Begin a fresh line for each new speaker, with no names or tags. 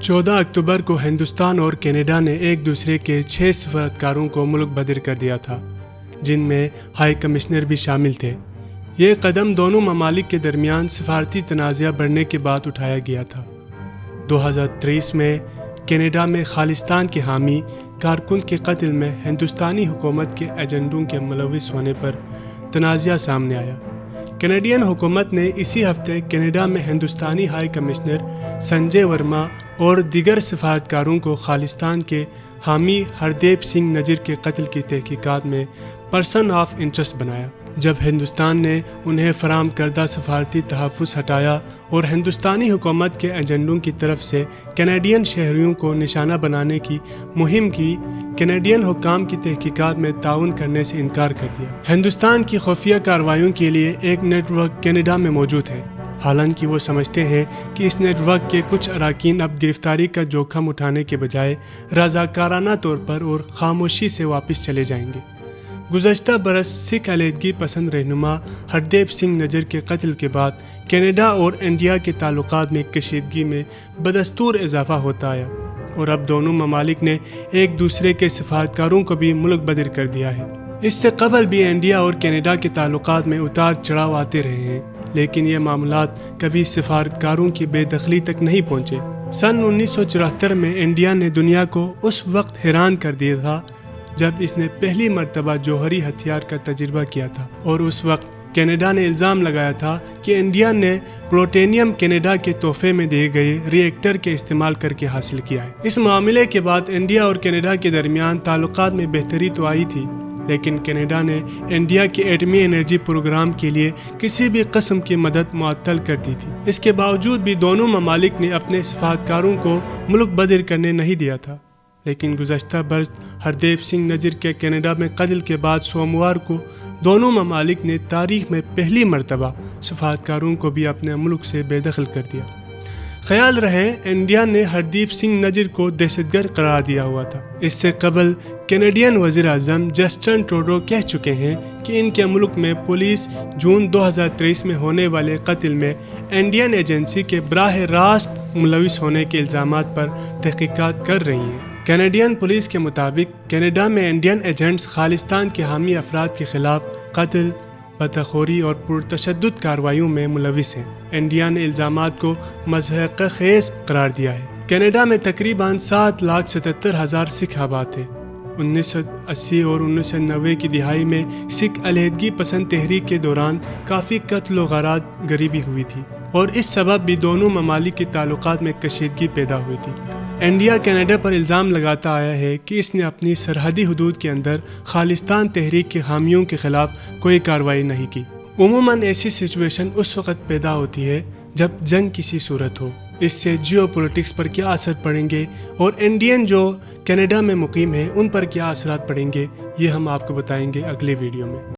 14 अक्टूबर को हिंदुस्तान और कनाडा ने एक दूसरे के 6 सफारतकारों को मुल्क बदर कर दिया था, जिनमें हाई कमिश्नर भी शामिल थे। ये कदम दोनों ममालिक के दरमियान सफारती तनाज़ा बढ़ने के बाद उठाया गया था। 2023 में कनाडा में खालिस्तान के हामी कारकुन के कत्ल में हिंदुस्तानी हुकूमत के एजेंडों के मुलविस होने पर तनाज़ा सामने आया। कैनेडियन हुकूमत ने इसी हफ्ते कनाडा में हिंदुस्तानी हाई कमिश्नर संजय वर्मा और दिगर सफारतकारों को खालिस्तान के हामी हरदेव सिंह नजीर के कत्ल की तहकीकात में पर्सन ऑफ इंटरेस्ट बनाया। जब हिंदुस्तान ने उन्हें फराम करदा सफारती तहफ़्फ़ुज़ हटाया और हिंदुस्तानी हुकूमत के एजेंडों की तरफ से कैनेडियन शहरियों को निशाना बनाने की मुहिम की, कैनेडियन हुक्काम की तहकीकात में ताउन करने से इनकार कर दिया। हिंदुस्तान की खुफिया कार्रवाइयों के लिए एक नेटवर्क कनाडा में मौजूद है, हालांकि वो समझते हैं कि इस नेटवर्क के कुछ अरकान अब गिरफ्तारी का जोखिम उठाने के बजाय रज़ाकाराना तौर पर और खामोशी से वापस चले जाएंगे। गुज़श्ता बरस सिख अलहदगी पसंद रहनुमा हरदेव सिंह नजर के कत्ल के बाद कनाडा और इंडिया के ताल्लुकात में कशीदगी में बदस्तूर इजाफा होता आया और अब दोनों ममालिक ने एक दूसरे के सफारतकारों को भी मुल्क बदर कर दिया है। इससे कबल भी इंडिया और कनाडा के ताल्लुकात में उतार चढ़ाव आते रहे हैं, लेकिन ये मामलात कभी सफारतकारों की बेदखली तक नहीं पहुँचे। सन 1974 में इंडिया ने दुनिया को उस वक्त हैरान कर दिया था जब इसने पहली मर्तबा जौहरी हथियार का तजुर्बा किया था, और उस वक्त कनाडा ने इल्ज़ाम लगाया था कि इंडिया ने प्लूटोनियम कनाडा के तोहफे में दिए गए रिएक्टर के इस्तेमाल करके हासिल किया है। इस मामले के बाद इंडिया और कनाडा के दरमियान ताल्लुकात में बेहतरी तो आई थी, लेकिन कनाडा ने इंडिया के एटमी एनर्जी प्रोग्राम के लिए किसी भी किस्म की मदद मुअत्तल कर दी थी। इसके बावजूद भी दोनों ममालिक ने अपने सफारतकारों को मुल्क बदर करने नहीं दिया था। लेकिन गुज़श्ता बरस हरदेव सिंह नजीर के कनाडा में कत्ल के बाद सोमवार को दोनों ममालिक ने तारीख में पहली मर्तबा सफारतकारों को भी अपने मुल्क से बेदखल कर दिया। ख्याल रहे इंडिया ने हरदीप सिंह नजीर को दहशतगर्द करार दिया हुआ था। इससे कबल कैनेडियन वज़ीर आज़म जस्टिन ट्रूडो कह चुके हैं कि इनके मुल्क में पुलिस जून 2023 में होने वाले कत्ल में इंडियन एजेंसी के बराह रास्त मुलविस होने के इल्ज़ामात पर तहकीकात कर रही है। कैनेडियन पुलिस के मुताबिक कनाडा में इंडियन एजेंट्स खालिस्तान के हामी अफराद के खिलाफ कत्ल, बदखोरी और पुरतशद्दुद कार्रवाइयों में मुलविस हैं। इंडिया ने इल्ज़ामात को मज़हक़-ख़ेज़ करार दिया है। कनाडा में तकरीबन 7,77,000 सिख आबाद थे। 1980 और 1990 की दिहाई में सिख अलहदगी पसंद तहरीक के दौरान काफ़ी कत्ल व गारत गरीबी हुई थी, और इस सबब भी दोनों ममालिक के ताल्लुकात में कशीदगी पैदा हुई थी। इंडिया कनाडा पर इल्ज़ाम लगाता आया है कि इसने अपनी सरहदी हदूद के अंदर खालिस्तान तहरीक के हामियों के खिलाफ कोई कार्रवाई नहीं की। उमूमन ऐसी सिचुएशन उस वक़्त पैदा होती है जब जंग किसी सूरत हो। इससे जियोपॉलिटिक्स पर क्या असर पड़ेंगे और इंडियन जो कनाडा में मुकीम हैं उन पर क्या असरात पड़ेंगे, ये हम आपको बताएंगे अगले वीडियो में।